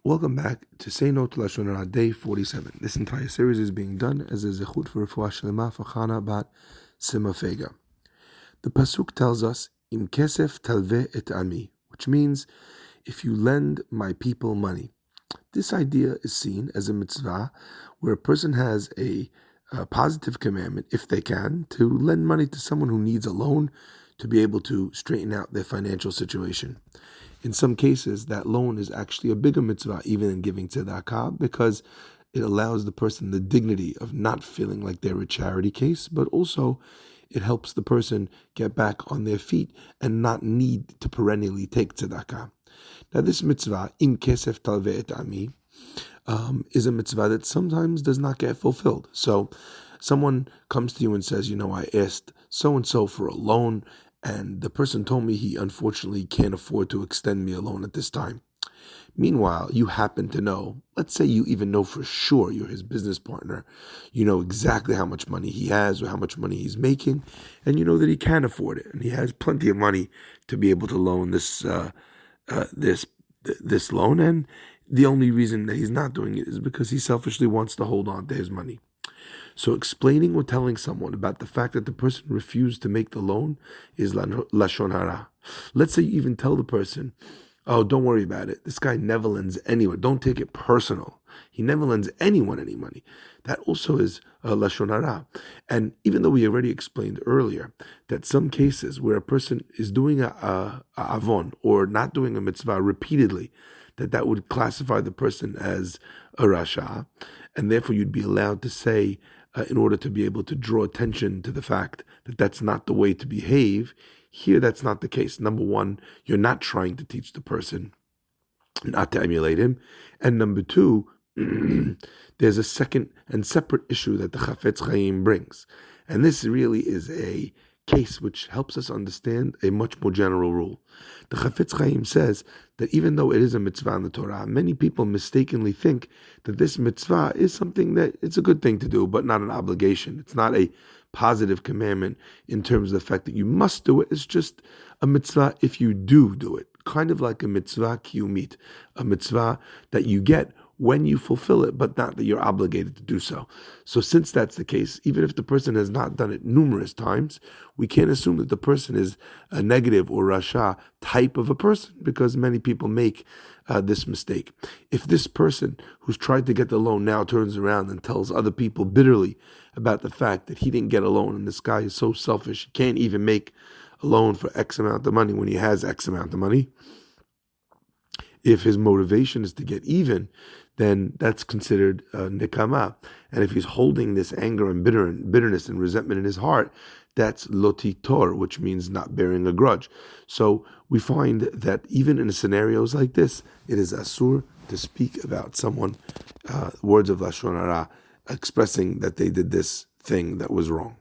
Welcome back to Say No To Lashon Hara, day 47. This entire series is being done as a zechut for Refuah Shlema for Chana bat Sima Fega. The pasuk tells us, Im kesef talveh et ami, which means, if you lend my people money. This idea is seen as a mitzvah where a person has a positive commandment, if they can, to lend money to someone who needs a loan to be able to straighten out their financial situation. In some cases, that loan is actually a bigger mitzvah even than giving tzedakah, because it allows the person the dignity of not feeling like they're a charity case, but also it helps the person get back on their feet and not need to perennially take tzedakah. Now, this mitzvah, im kesef talveh et ami, is a mitzvah that sometimes does not get fulfilled. So someone comes to you and says, I asked so-and-so for a loan, and the person told me he unfortunately can't afford to extend me a loan at this time. Meanwhile, you happen to know, let's say you even know for sure you're his business partner, you know exactly how much money he has or how much money he's making, and you know that he can afford it, and he has plenty of money to be able to loan this loan, and the only reason that he's not doing it is because he selfishly wants to hold on to his money. So explaining or telling someone about the fact that the person refused to make the loan is Lashon Hara. Let's say you even tell the person, oh, don't worry about it. This guy never lends anyone. Don't take it personal. He never lends anyone any money. That also is Lashon Hara. And even though we already explained earlier that some cases where a person is doing a avon or not doing a mitzvah repeatedly, that would classify the person as a rasha, and therefore you'd be allowed to say, in order to be able to draw attention to the fact that that's not the way to behave. Here, that's not the case. Number one, you're not trying to teach the person not to emulate him. And number two, there's a second and separate issue that the Chafetz Chaim brings. And this really is a case which helps us understand a much more general rule. The Chafetz Chaim says that even though it is a mitzvah in the Torah, many people mistakenly think that this mitzvah is something that it's a good thing to do, but not an obligation. It's not a positive commandment in terms of the fact that you must do it. It's just a mitzvah if you do it. Kind of like a mitzvah kiyumit, a mitzvah that you get when you fulfill it, but not that you're obligated to do so. So since that's the case, even if the person has not done it numerous times, we can't assume that the person is a negative or rasha type of a person, because many people make this mistake. If this person who's tried to get the loan now turns around and tells other people bitterly about the fact that he didn't get a loan and this guy is so selfish, he can't even make a loan for X amount of money when he has X amount of money, if his motivation is to get even, then that's considered nikama. And if he's holding this anger and bitterness and resentment in his heart, that's lotitor, which means not bearing a grudge. So we find that even in scenarios like this, it is asur to speak about someone, words of Lashon Hara, expressing that they did this thing that was wrong.